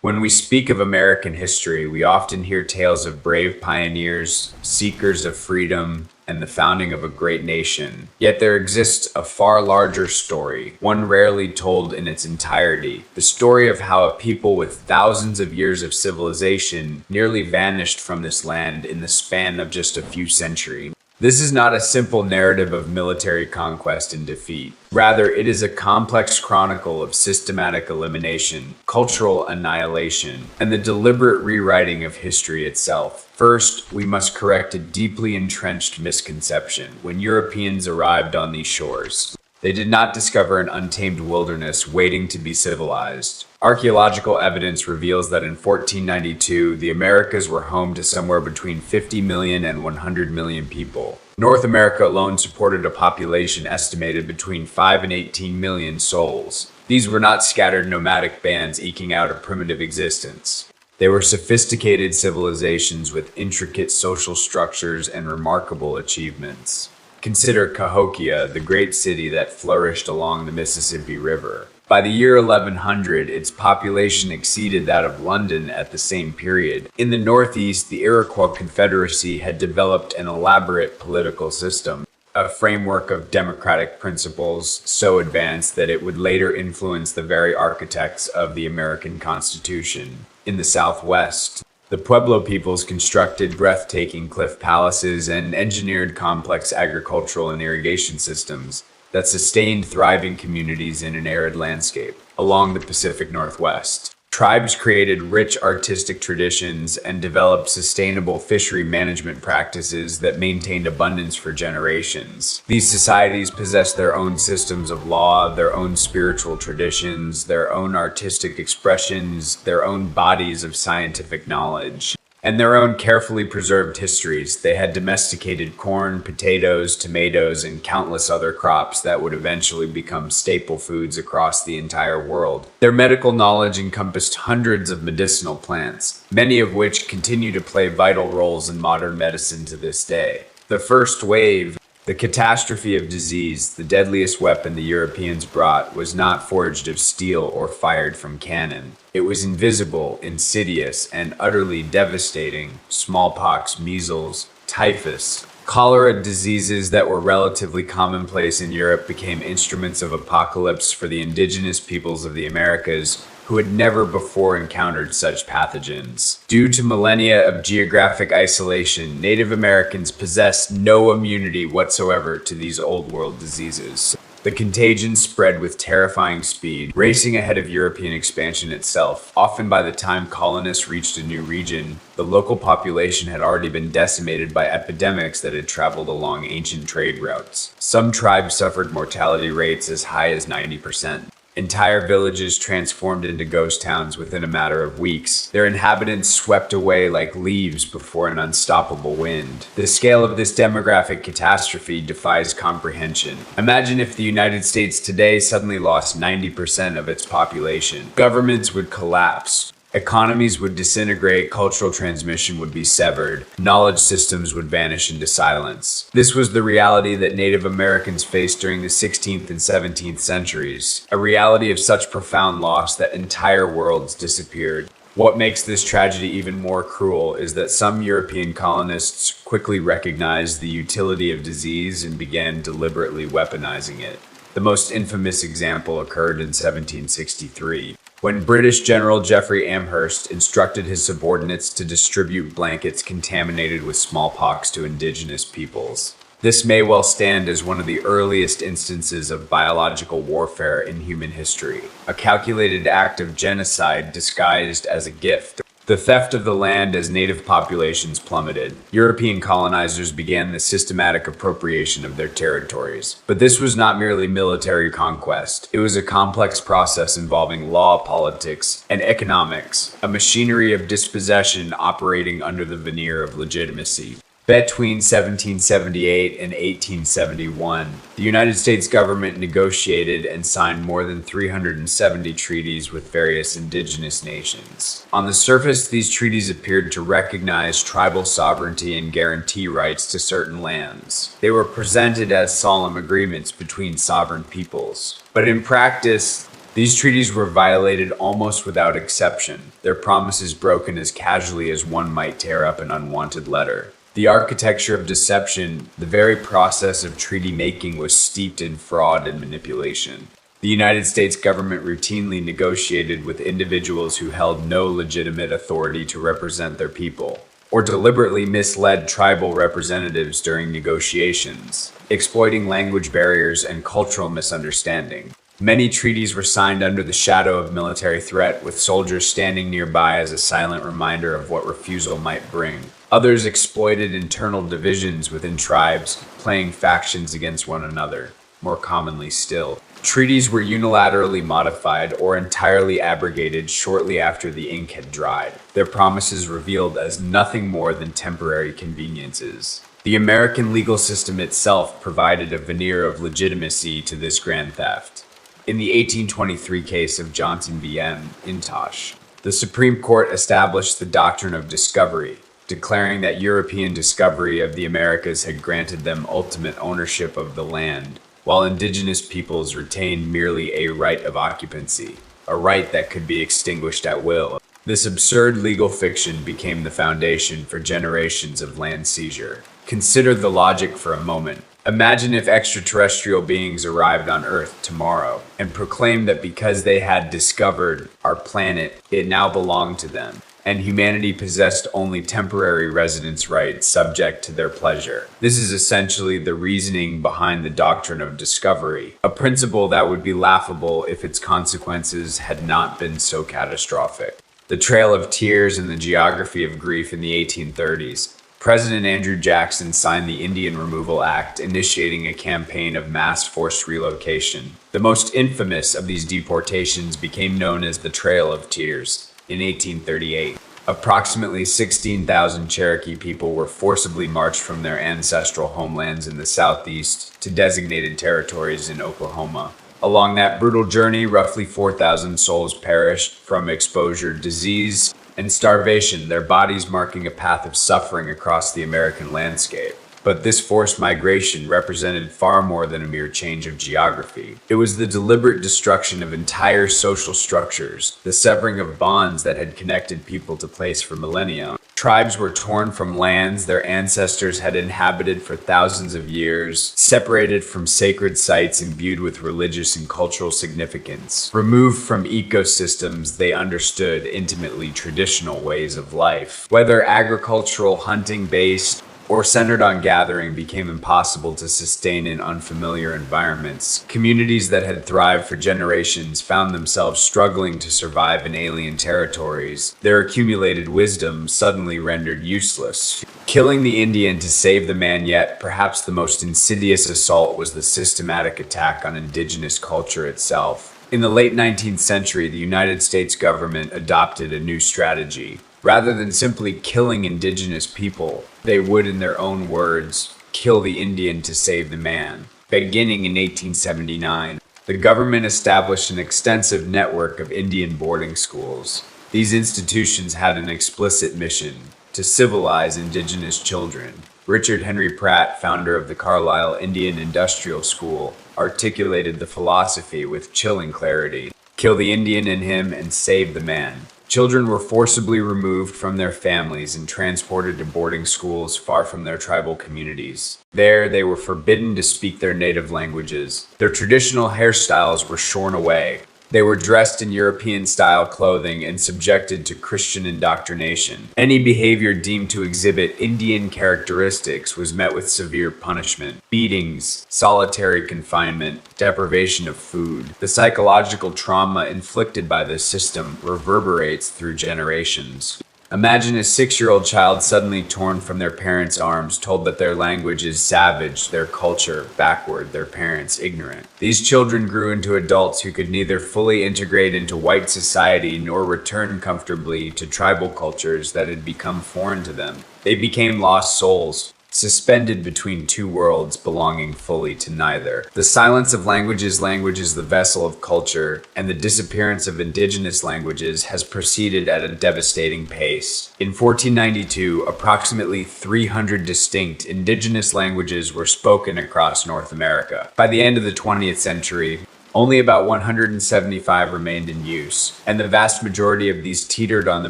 When we speak of American history, we often hear tales of brave pioneers, seekers of freedom, and the founding of a great nation. Yet there exists a far larger story, one rarely told in its entirety. The story of how a people with thousands of years of civilization nearly vanished from this land in the span of just a few centuries. This is not a simple narrative of military conquest and defeat. Rather, it is a complex chronicle of systematic elimination, cultural annihilation, and the deliberate rewriting of history itself. First, we must correct a deeply entrenched misconception. When Europeans arrived on these shores, they did not discover an untamed wilderness waiting to be civilized. Archaeological evidence reveals that in 1492, the Americas were home to somewhere between 50 million and 100 million people. North America alone supported a population estimated between 5 and 18 million souls. These were not scattered nomadic bands eking out a primitive existence. They were sophisticated civilizations with intricate social structures and remarkable achievements. Consider Cahokia, the great city that flourished along the Mississippi River. By the year 1100, its population exceeded that of London at the same period. In the Northeast, the Iroquois Confederacy had developed an elaborate political system, a framework of democratic principles so advanced that it would later influence the very architects of the American Constitution. In the Southwest, the Pueblo peoples constructed breathtaking cliff palaces and engineered complex agricultural and irrigation systems that sustained thriving communities in an arid landscape. Along the Pacific Northwest, tribes created rich artistic traditions and developed sustainable fishery management practices that maintained abundance for generations. These societies possessed their own systems of law, their own spiritual traditions, their own artistic expressions, their own bodies of scientific knowledge, and their own carefully preserved histories. They had domesticated corn, potatoes, tomatoes, and countless other crops that would eventually become staple foods across the entire world. Their medical knowledge encompassed hundreds of medicinal plants, many of which continue to play vital roles in modern medicine to this day. The first wave, the catastrophe of disease, the deadliest weapon the Europeans brought, was not forged of steel or fired from cannon. It was invisible, insidious, and utterly devastating. Smallpox, measles, typhus, cholera, diseases that were relatively commonplace in Europe, became instruments of apocalypse for the indigenous peoples of the Americas, who had never before encountered such pathogens. Due to millennia of geographic isolation, Native Americans possessed no immunity whatsoever to these old world diseases. The contagion spread with terrifying speed, racing ahead of European expansion itself. Often by the time colonists reached a new region, the local population had already been decimated by epidemics that had traveled along ancient trade routes. Some tribes suffered mortality rates as high as 90%. Entire villages transformed into ghost towns within a matter of weeks, their inhabitants swept away like leaves before an unstoppable wind. The scale of this demographic catastrophe defies comprehension. Imagine if the United States today suddenly lost 90% of its population. Governments would collapse. Economies would disintegrate, cultural transmission would be severed, knowledge systems would vanish into silence. This was the reality that Native Americans faced during the 16th and 17th centuries, a reality of such profound loss that entire worlds disappeared. What makes this tragedy even more cruel is that some European colonists quickly recognized the utility of disease and began deliberately weaponizing it. The most infamous example occurred in 1763. When British General Geoffrey Amherst instructed his subordinates to distribute blankets contaminated with smallpox to indigenous peoples. This may well stand as one of the earliest instances of biological warfare in human history, a calculated act of genocide disguised as a gift. The theft of the land as native populations plummeted. European colonizers began the systematic appropriation of their territories. But this was not merely military conquest. It was a complex process involving law, politics, and economics, a machinery of dispossession operating under the veneer of legitimacy. Between 1778 and 1871, the United States government negotiated and signed more than 370 treaties with various indigenous nations. On the surface, these treaties appeared to recognize tribal sovereignty and guarantee rights to certain lands. They were presented as solemn agreements between sovereign peoples. But in practice, These treaties were violated almost without exception, their promises broken as casually as one might tear up an unwanted letter. The architecture of deception, the very process of treaty making, was steeped in fraud and manipulation. The United States government routinely negotiated with individuals who held no legitimate authority to represent their people, or deliberately misled tribal representatives during negotiations, exploiting language barriers and cultural misunderstanding. Many treaties were signed under the shadow of military threat, with soldiers standing nearby as a silent reminder of what refusal might bring. Others exploited internal divisions within tribes, playing factions against one another. More commonly still, treaties were unilaterally modified or entirely abrogated shortly after the ink had dried, their promises revealed as nothing more than temporary conveniences. The American legal system itself provided a veneer of legitimacy to this grand theft. In the 1823 case of Johnson v. M. Intosh, the Supreme Court established the doctrine of discovery, declaring that European discovery of the Americas had granted them ultimate ownership of the land, while indigenous peoples retained merely a right of occupancy, a right that could be extinguished at will. This absurd legal fiction became the foundation for generations of land seizure. Consider the logic for a moment. Imagine if extraterrestrial beings arrived on Earth tomorrow and proclaimed that because they had discovered our planet, it now belonged to them, and humanity possessed only temporary residence rights subject to their pleasure. This is essentially the reasoning behind the doctrine of discovery, a principle that would be laughable if its consequences had not been so catastrophic. The Trail of Tears and the Geography of Grief in the 1830s. President Andrew Jackson signed the Indian Removal Act, initiating a campaign of mass forced relocation. The most infamous of these deportations became known as the Trail of Tears. In 1838, approximately 16,000 Cherokee people were forcibly marched from their ancestral homelands in the southeast to designated territories in Oklahoma. Along that brutal journey, roughly 4,000 souls perished from exposure, disease, and starvation, their bodies marking a path of suffering across the American landscape. But this forced migration represented far more than a mere change of geography. It was the deliberate destruction of entire social structures, the severing of bonds that had connected people to place for millennia. Tribes were torn from lands their ancestors had inhabited for thousands of years, separated from sacred sites imbued with religious and cultural significance, removed from ecosystems they understood intimately traditional ways of life. Whether agricultural, hunting-based, or centered on gathering, became impossible to sustain in unfamiliar environments. Communities that had thrived for generations found themselves struggling to survive in alien territories, their accumulated wisdom suddenly rendered useless. Killing the Indian to save the man, yet perhaps the most insidious assault was the systematic attack on indigenous culture itself. In the late 19th century, the United States government adopted a new strategy. Rather than simply killing indigenous people, they would, in their own words, kill the Indian to save the man. Beginning in 1879, the government established an extensive network of Indian boarding schools. These institutions had an explicit mission: to civilize indigenous children. Richard Henry Pratt, founder of the Carlisle Indian Industrial School, articulated the philosophy with chilling clarity: kill the Indian in him and save the man. Children were forcibly removed from their families and transported to boarding schools far from their tribal communities. There, they were forbidden to speak their native languages. Their traditional hairstyles were shorn away. They were dressed in European-style clothing and subjected to Christian indoctrination. Any behavior deemed to exhibit Indian characteristics was met with severe punishment: beatings, solitary confinement, deprivation of food. The psychological trauma inflicted by this system reverberates through generations. Imagine a 6-year-old child suddenly torn from their parents' arms, told that their language is savage, their culture backward, their parents ignorant. These children grew into adults who could neither fully integrate into white society nor return comfortably to tribal cultures that had become foreign to them. They became lost souls, suspended between two worlds, belonging fully to neither. The silence of languages, language is the vessel of culture, and the disappearance of indigenous languages has proceeded at a devastating pace. In 1492, approximately 300 distinct indigenous languages were spoken across North America. By the end of the 20th century, Only about 175 remained in use, and the vast majority of these teetered on the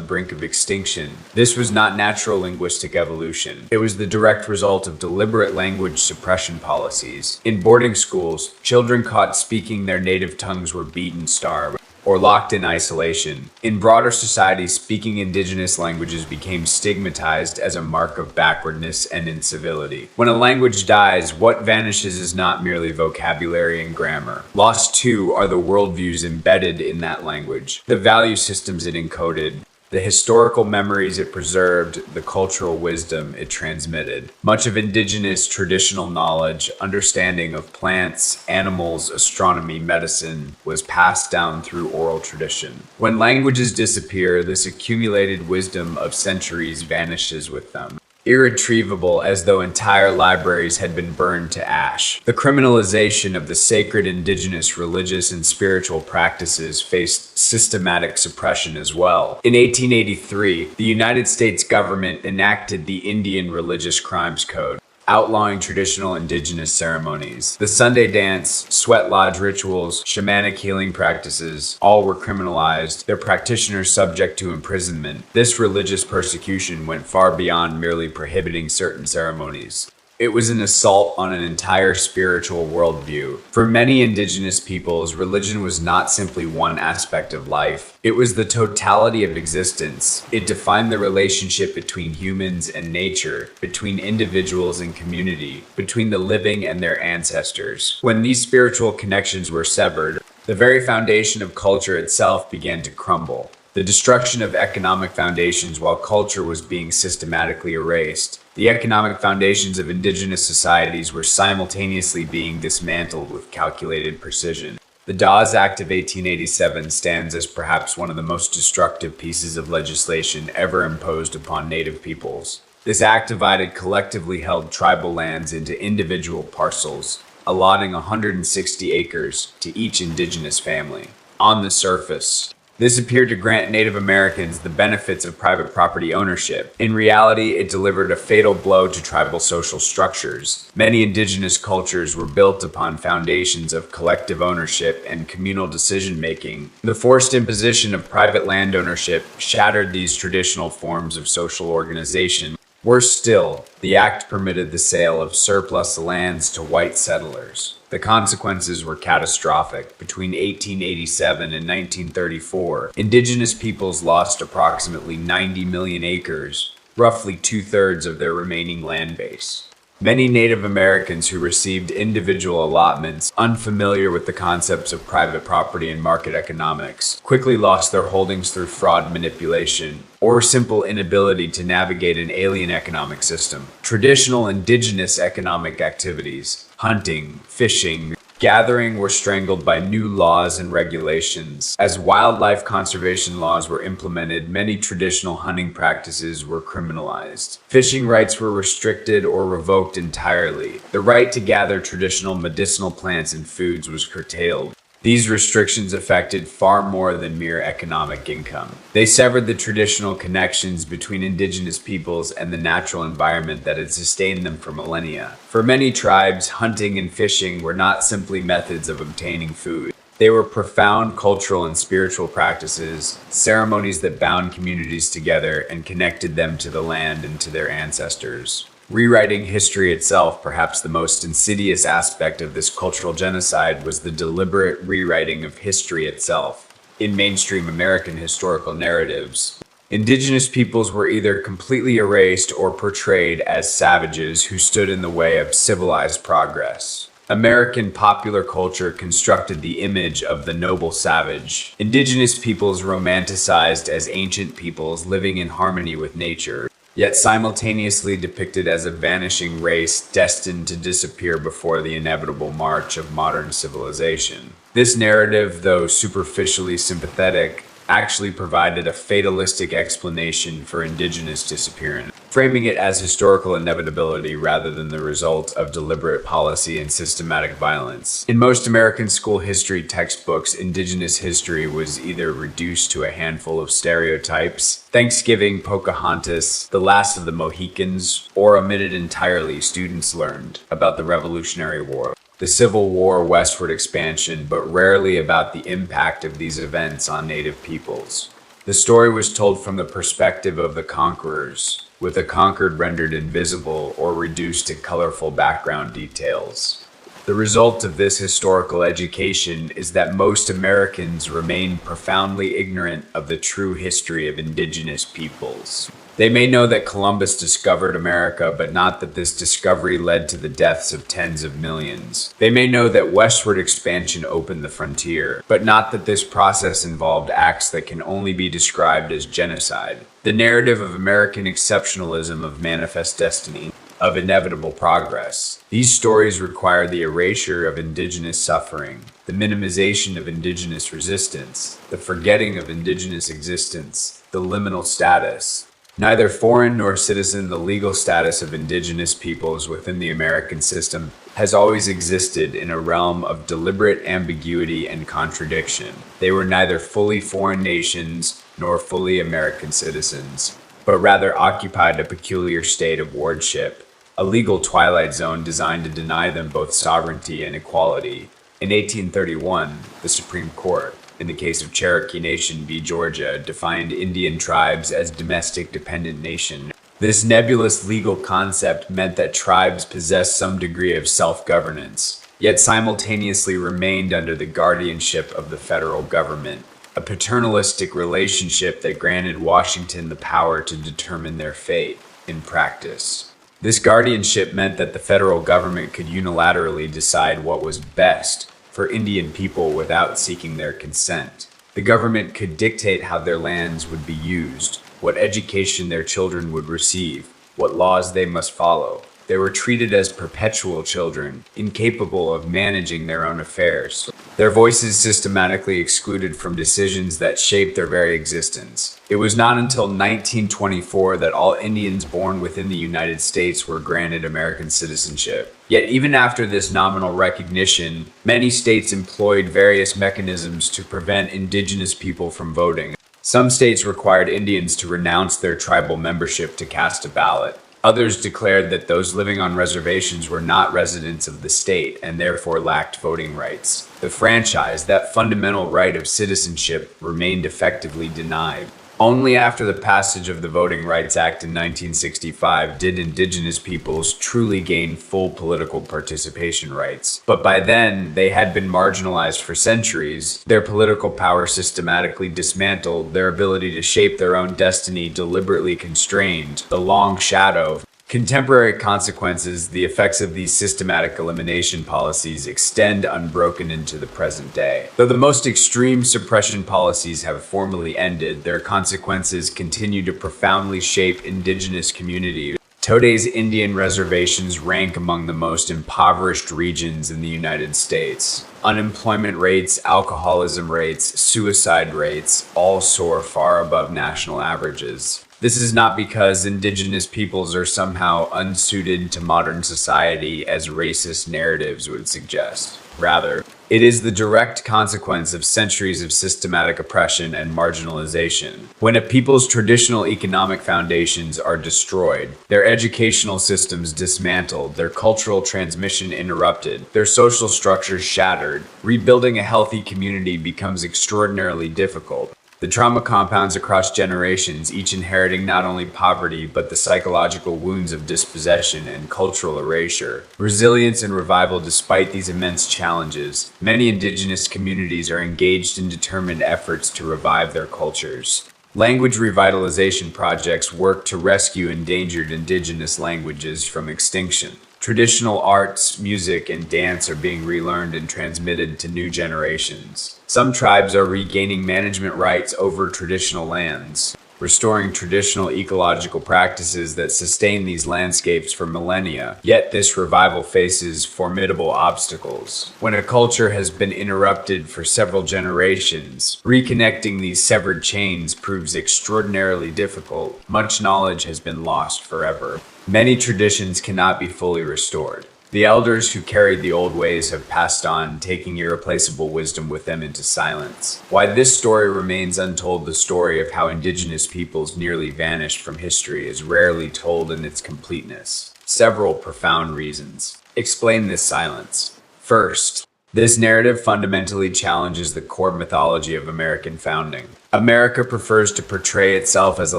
brink of extinction. This was not natural linguistic evolution. It was the direct result of deliberate language suppression policies. In boarding schools, children caught speaking their native tongues were beaten, starved, or locked in isolation. In broader society, speaking indigenous languages became stigmatized as a mark of backwardness and incivility. When a language dies, what vanishes is not merely vocabulary and grammar. Lost too are the worldviews embedded in that language, the value systems it encoded, the historical memories it preserved, the cultural wisdom it transmitted. Much of indigenous traditional knowledge, understanding of plants, animals, astronomy, medicine, was passed down through oral tradition. When languages disappear, this accumulated wisdom of centuries vanishes with them, irretrievable, as though entire libraries had been burned to ash. The criminalization of the sacred indigenous religious and spiritual practices faced systematic suppression as well. In 1883, the United States government enacted the Indian Religious Crimes Code, outlawing traditional indigenous ceremonies. The Sunday dance, sweat lodge rituals, shamanic healing practices, all were criminalized, their practitioners subject to imprisonment. This religious persecution went far beyond merely prohibiting certain ceremonies. It was an assault on an entire spiritual worldview. For many indigenous peoples, religion was not simply one aspect of life. It was the totality of existence. It defined the relationship between humans and nature, between individuals and community, between the living and their ancestors. When these spiritual connections were severed, the very foundation of culture itself began to crumble. The destruction of economic foundations while culture was being systematically erased. The economic foundations of indigenous societies were simultaneously being dismantled with calculated precision. The Dawes Act of 1887 stands as perhaps one of the most destructive pieces of legislation ever imposed upon Native peoples. This act divided collectively held tribal lands into individual parcels, allotting 160 acres to each indigenous family. On the surface, this appeared to grant Native Americans the benefits of private property ownership. In reality, it delivered a fatal blow to tribal social structures. Many indigenous cultures were built upon foundations of collective ownership and communal decision-making. The forced imposition of private land ownership shattered these traditional forms of social organization. Worse still, the act permitted the sale of surplus lands to white settlers. The consequences were catastrophic. Between 1887 and 1934, indigenous peoples lost approximately 90 million acres, roughly two-thirds of their remaining land base. Many Native Americans who received individual allotments, unfamiliar with the concepts of private property and market economics, quickly lost their holdings through fraud, manipulation, or simple inability to navigate an alien economic system. Traditional indigenous economic activities, hunting, fishing, gathering, were strangled by new laws and regulations. As wildlife conservation laws were implemented, many traditional hunting practices were criminalized. Fishing rights were restricted or revoked entirely. The right to gather traditional medicinal plants and foods was curtailed. These restrictions affected far more than mere economic income. They severed the traditional connections between indigenous peoples and the natural environment that had sustained them for millennia. For many tribes, hunting and fishing were not simply methods of obtaining food. They were profound cultural and spiritual practices, ceremonies that bound communities together and connected them to the land and to their ancestors. Rewriting history itself, perhaps the most insidious aspect of this cultural genocide, was the deliberate rewriting of history itself. In mainstream American historical narratives, indigenous peoples were either completely erased or portrayed as savages who stood in the way of civilized progress. American popular culture constructed the image of the noble savage. Indigenous peoples romanticized as ancient peoples living in harmony with nature, yet simultaneously depicted as a vanishing race destined to disappear before the inevitable march of modern civilization. This narrative, though superficially sympathetic, actually provided a fatalistic explanation for indigenous disappearance, framing it as historical inevitability rather than the result of deliberate policy and systematic violence. In most American school history textbooks, indigenous history was either reduced to a handful of stereotypes, Thanksgiving, Pocahontas, the last of the Mohicans, or omitted entirely. Students learned about the Revolutionary War, the Civil War, westward expansion, but rarely about the impact of these events on native peoples. The story was told from the perspective of the conquerors, with the conquered rendered invisible or reduced to colorful background details. The result of this historical education is that most Americans remain profoundly ignorant of the true history of indigenous peoples. They may know that Columbus discovered America, but not that this discovery led to the deaths of tens of millions. They may know that westward expansion opened the frontier, but not that this process involved acts that can only be described as genocide. The narrative of American exceptionalism, of manifest destiny, of inevitable progress. These stories require the erasure of indigenous suffering, the minimization of indigenous resistance, the forgetting of indigenous existence, the liminal status. Neither foreign nor citizen, the legal status of indigenous peoples within the American system has always existed in a realm of deliberate ambiguity and contradiction. They were neither fully foreign nations nor fully American citizens, but rather occupied a peculiar state of wardship, a legal twilight zone designed to deny them both sovereignty and equality. In 1831, the Supreme Court, in the case of Cherokee Nation v. Georgia, defined Indian tribes as domestic dependent nation. This nebulous legal concept meant that tribes possessed some degree of self-governance, yet simultaneously remained under the guardianship of the federal government, a paternalistic relationship that granted Washington the power to determine their fate in practice. This guardianship meant that the federal government could unilaterally decide what was best for Indian people without seeking their consent. The government could dictate how their lands would be used, what education their children would receive, what laws they must follow. They were treated as perpetual children, incapable of managing their own affairs. Their voices systematically excluded from decisions that shaped their very existence. It was not until 1924 that all Indians born within the United States were granted American citizenship. Yet even after this nominal recognition, many states employed various mechanisms to prevent indigenous people from voting. Some states required Indians to renounce their tribal membership to cast a ballot. Others declared that those living on reservations were not residents of the state and therefore lacked voting rights. The franchise, that fundamental right of citizenship, remained effectively denied. Only after the passage of the Voting Rights Act in 1965 did indigenous peoples truly gain full political participation rights. But by then, they had been marginalized for centuries, their political power systematically dismantled, their ability to shape their own destiny deliberately constrained, the long shadow. Contemporary consequences, the effects of these systematic elimination policies extend unbroken into the present day. Though the most extreme suppression policies have formally ended, their consequences continue to profoundly shape indigenous communities. Today's Indian reservations rank among the most impoverished regions in the United States. Unemployment rates, alcoholism rates, suicide rates all soar far above national averages. This is not because indigenous peoples are somehow unsuited to modern society, as racist narratives would suggest. Rather, it is the direct consequence of centuries of systematic oppression and marginalization. When a people's traditional economic foundations are destroyed, their educational systems dismantled, their cultural transmission interrupted, their social structures shattered, rebuilding a healthy community becomes extraordinarily difficult. The trauma compounds across generations, each inheriting not only poverty, but the psychological wounds of dispossession and cultural erasure. Resilience and revival despite these immense challenges. Many indigenous communities are engaged in determined efforts to revive their cultures. Language revitalization projects work to rescue endangered indigenous languages from extinction. Traditional arts, music, and dance are being relearned and transmitted to new generations. Some tribes are regaining management rights over traditional lands, restoring traditional ecological practices that sustain these landscapes for millennia. Yet this revival faces formidable obstacles. When a culture has been interrupted for several generations, reconnecting these severed chains proves extraordinarily difficult. Much knowledge has been lost forever. Many traditions cannot be fully restored. The elders who carried the old ways have passed on, taking irreplaceable wisdom with them into silence. Why this story remains untold, the story of how indigenous peoples nearly vanished from history, is rarely told in its completeness. Several profound reasons explain this silence. First, this narrative fundamentally challenges the core mythology of American founding. America prefers to portray itself as a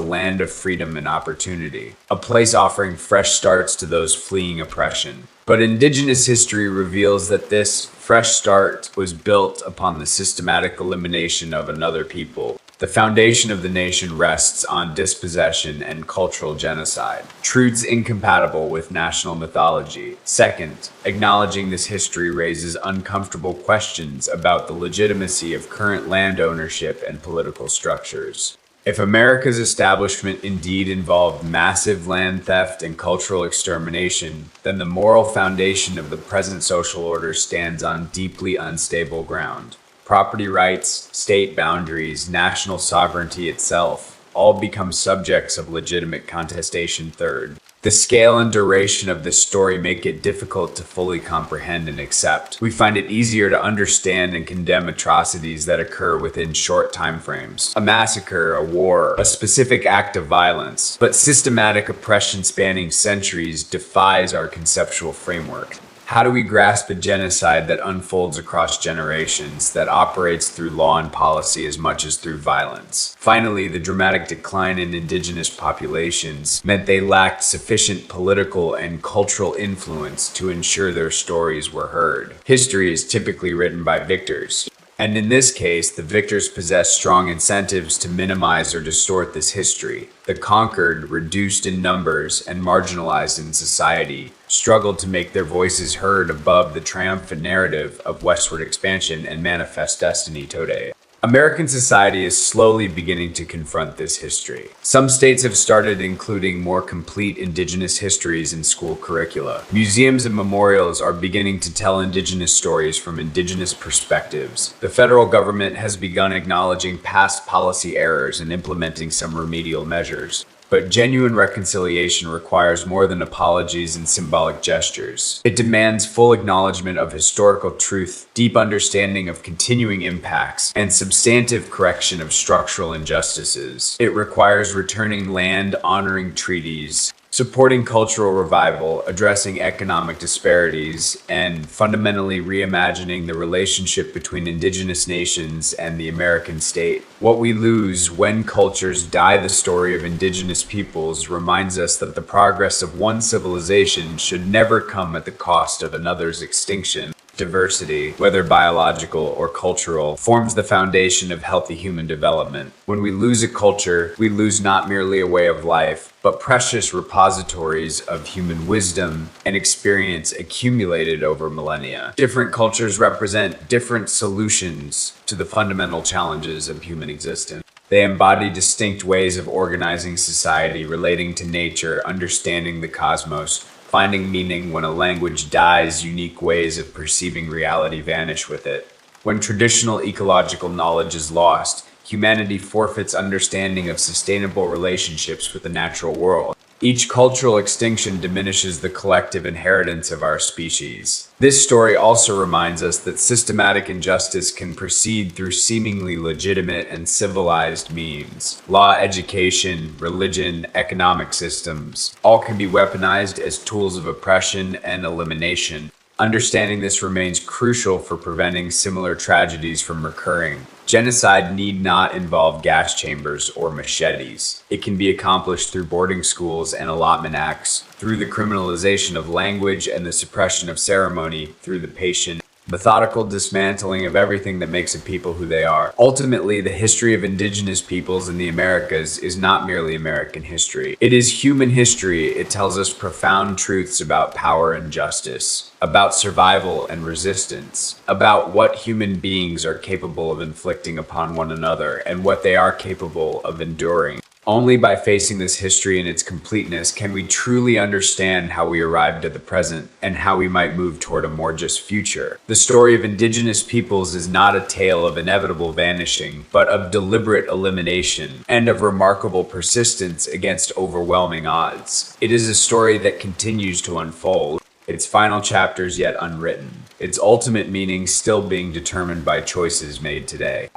land of freedom and opportunity, a place offering fresh starts to those fleeing oppression. But Indigenous history reveals that this fresh start was built upon the systematic elimination of another people. The foundation of the nation rests on dispossession and cultural genocide, truths incompatible with national mythology. Second, acknowledging this history raises uncomfortable questions about the legitimacy of current land ownership and political structures. If America's establishment indeed involved massive land theft and cultural extermination, then the moral foundation of the present social order stands on deeply unstable ground. Property rights, state boundaries, national sovereignty itself all become subjects of legitimate contestation. Third, the scale and duration of this story make it difficult to fully comprehend and accept. We find it easier to understand and condemn atrocities that occur within short time frames. A massacre, a war, a specific act of violence. But systematic oppression spanning centuries defies our conceptual framework. How do we grasp a genocide that unfolds across generations, that operates through law and policy as much as through violence? Finally, the dramatic decline in indigenous populations meant they lacked sufficient political and cultural influence to ensure their stories were heard. History is typically written by victors. And in this case, the victors possess strong incentives to minimize or distort this history. The conquered, reduced in numbers, and marginalized in society, struggled to make their voices heard above the triumphant narrative of westward expansion and manifest destiny today. American society is slowly beginning to confront this history. Some states have started including more complete indigenous histories in school curricula. Museums and memorials are beginning to tell indigenous stories from indigenous perspectives. The federal government has begun acknowledging past policy errors and implementing some remedial measures. But genuine reconciliation requires more than apologies and symbolic gestures. It demands full acknowledgement of historical truth, deep understanding of continuing impacts, and substantive correction of structural injustices. It requires returning land, honoring treaties, supporting cultural revival, addressing economic disparities, and fundamentally reimagining the relationship between indigenous nations and the American state. What we lose when cultures die the story of indigenous peoples reminds us that the progress of one civilization should never come at the cost of another's extinction. Diversity, whether biological or cultural, forms the foundation of healthy human development. When we lose a culture, we lose not merely a way of life, but precious repositories of human wisdom and experience accumulated over millennia. Different cultures represent different solutions to the fundamental challenges of human existence. They embody distinct ways of organizing society, relating to nature, understanding the cosmos, finding meaning. When a language dies, unique ways of perceiving reality vanish with it. When traditional ecological knowledge is lost, humanity forfeits understanding of sustainable relationships with the natural world. Each cultural extinction diminishes the collective inheritance of our species. This story also reminds us that systematic injustice can proceed through seemingly legitimate and civilized means. Law, education, religion, economic systems, all can be weaponized as tools of oppression and elimination. Understanding this remains crucial for preventing similar tragedies from recurring. Genocide need not involve gas chambers or machetes. It can be accomplished through boarding schools and allotment acts, through the criminalization of language and the suppression of ceremony, through the patient, methodical dismantling of everything that makes a people who they are. Ultimately, the history of indigenous peoples in the Americas is not merely American history. It is human history. It tells us profound truths about power and justice, about survival and resistance, about what human beings are capable of inflicting upon one another and what they are capable of enduring. Only by facing this history in its completeness can we truly understand how we arrived at the present and how we might move toward a more just future. The story of indigenous peoples is not a tale of inevitable vanishing, but of deliberate elimination and of remarkable persistence against overwhelming odds. It is a story that continues to unfold, its final chapters yet unwritten, its ultimate meaning still being determined by choices made today.